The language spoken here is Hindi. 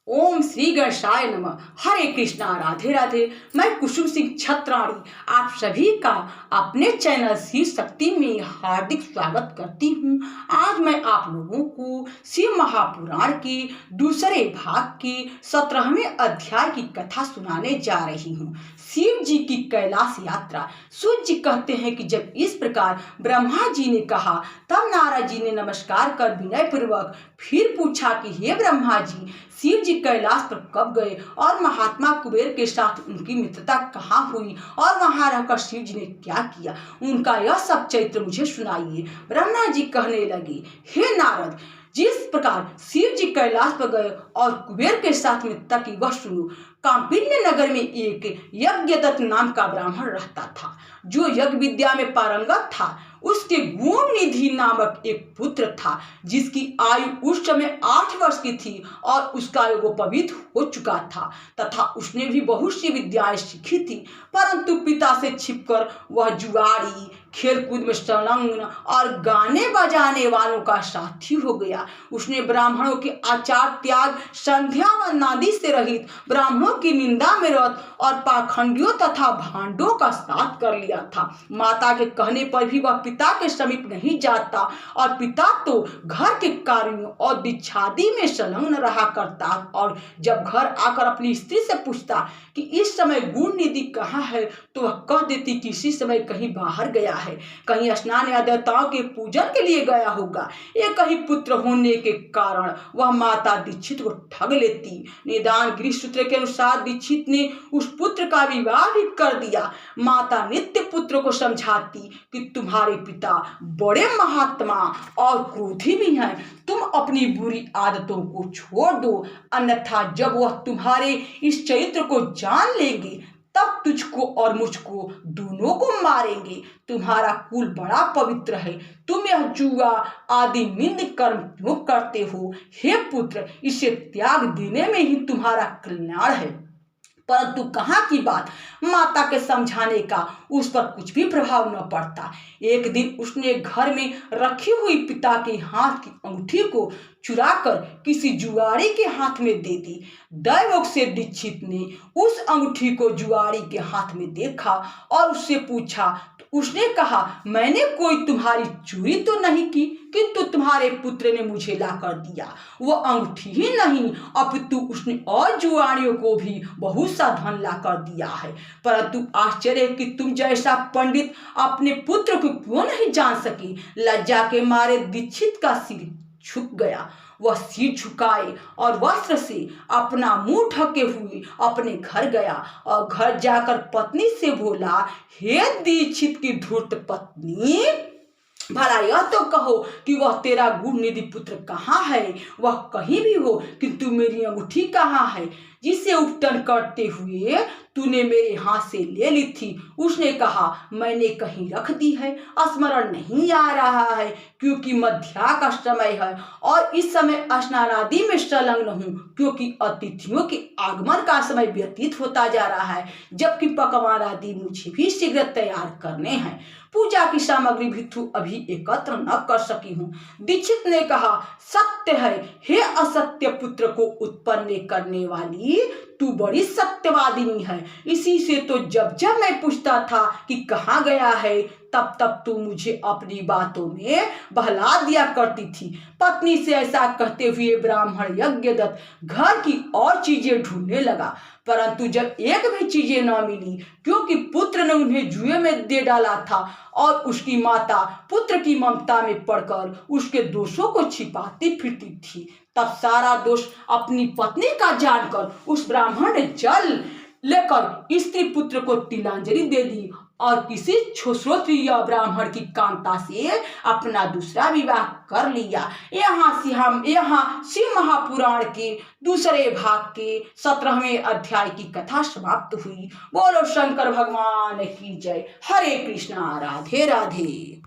ओम श्री गणेशाय नमः। हरे कृष्णा, राधे राधे। मैं कुसुम सिंह छत्राणी आप सभी का अपने चैनल शिव शक्ति में हार्दिक स्वागत करती हूँ। आज मैं आप लोगों को शिव महापुराण के दूसरे भाग के 17वें अध्याय की कथा सुनाने जा रही हूँ। शिव जी की कैलाश यात्रा। सूर्य जी कहते हैं कि जब इस प्रकार ब्रह्मा जी ने कहा, तब नारद जी ने नमस्कार कर विनय पूर्वक फिर पूछा कि हे ब्रह्मा जी, शिव जी कैलाश पर कब गए और महात्मा कुबेर के साथ उनकी मित्रता कहाँ हुई और वहां रहकर शिव जी ने क्या किया, उनका यह सब चरित्र मुझे सुनाइए। ब्रह्मा जी कहने लगे, हे नारद, जिस प्रकार शिव जी कैलाश पर गए और कुबेर के साथ मित्रता की वह सुनो। कांपिन्य नगर में एक यज्ञदत्त नाम का ब्राह्मण रहता था, जो यज्ञ विद्या में पारंगत था। उसके गुण निधि नामक एक पुत्र था, जिसकी आयु उस समय 8 वर्ष की थी और उसका योग पवित्र हो चुका था तथा उसने भी बहुत सी विद्याएं सीखी थी। परंतु पिता से छिपकर वह जुआरी, खेलकूद में संलग्न और गाने बजाने वालों का साथी हो गया। उसने ब्राह्मणों के आचार त्याग, संध्या वंदनादि से रहित, ब्राह्मणों की निंदा में रत और पाखंडियों तथा भांडों का साथ कर लिया था। माता के कहने पर भी वह पिता के समीप नहीं जाता और पिता तो घर के कार्यों और दीक्षादि में संलग्न रहा करता और जब घर आकर अपनी स्त्री से पूछता कि इस समय गुण निधि कहाँ है, तो वह कह देती कि इसी समय कहीं बाहर गया है, कहीं स्नान या देवताओं के पूजन के लिए गया होगा। एक ही पुत्र होने के कारण वह माता दीक्षित को ठग लेती। निदान गृह सूत्र के अनुसार दीक्षित ने उस पुत्र का विवाह भी कर दिया। माता नित्य पुत्र को समझाती कि तुम्हारे पिता बड़े महात्मा और क्रोधी भी हैं, तुम अपनी बुरी आदतों को छोड़ दो, अन्यथा जब वह तुम्हारे इस चरित्र को जान लेंगे तब तुझको और मुझको दोनों को मारेंगे। तुम्हारा कुल बड़ा पवित्र है, तुम यह जुआ आदि निंद कर्म क्यों करते हो? हे पुत्र, इसे त्याग देने में ही तुम्हारा कल्याण है। परंतु कहाँ की बात, माता के समझाने का उस पर कुछ भी प्रभाव न पड़ता। एक दिन उसने घर में रखी हुई पिता के हाथ की अंगूठी को चुराकर किसी जुआरी के हाथ में दे दी। दैवयोग से दीक्षित ने उस अंगूठी को जुआरी के हाथ में देखा और उससे पूछा, तो उसने कहा, मैंने कोई तुम्हारी चोरी तो नहीं की, किंतु तुम्हारे पुत्र ने मुझे ला कर दिया। वो अंगूठी ही नहीं अपितु उसने और जुआरियों को भी बहुत सा धन ला कर दिया है। परंतु आश्चर्य कि तुम जैसा पंडित अपने पुत्र को क्यों नहीं जान सकी। लज्जा के मारे दीक्षित का सिर झुक गया। वह सिर झुकाए और वस्त्र से अपना मुंह ढके हुए अपने घर गया और घर जाकर पत्नी से बोला, हे दीक्षित की धूर्त पत्नी, भला यह तो कहो कि वह तेरा गुण निधि पुत्र कहाँ है? वह कहीं भी हो, किंतु मेरी अंगूठी कहाँ है जिसे उपटन करते हुए तूने मेरे हाथ से ले ली थी? उसने कहा, मैंने कहीं रख दी है, स्मरण नहीं आ रहा है, क्योंकि मध्या का समय है और इस समय स्नान आदि में संलग्न हूँ, क्योंकि अतिथियों के आगमन का समय व्यतीत होता जा रहा है, जबकि पकवान आदि मुझे भी शीघ्र तैयार करने हैं। पूजा की सामग्री भी तू अभी एकत्र न कर सकी हूँ। दीक्षित ने कहा, सत्य है, हे असत्य पुत्र को उत्पन्न करने वाली, तू बड़ी सत्यवादिनी है। इसी से तो जब जब मैं पूछता था कि कहाँ गया है, तब तब तू मुझे अपनी बातों में बहला दिया करती थी। पत्नी से ऐसा कहते हुए ब्राह्मण यज्ञदत्त घर की और चीजें ढूंढने लगा, परंतु जब एक भी चीजें न मिली, क्योंकि पुत्र ने उन्हें जुए में दे डाला था और उसकी माता पुत्र की ममता में पड़कर उसके दोषों को छिपाती फिरती थी, तब सारा दोष अपनी पत्नी का जानकर उस ब्राह्मण ने जल लेकर स्त्री पुत्र को तिलांजलि दे दी और किसी श्रोत्रिय ब्राह्मण की कांता से अपना दूसरा विवाह कर लिया। यहाँ शिव महापुराण के दूसरे भाग के 17वें अध्याय की कथा समाप्त हुई। बोलो शंकर भगवान की जय। हरे कृष्णा, राधे राधे।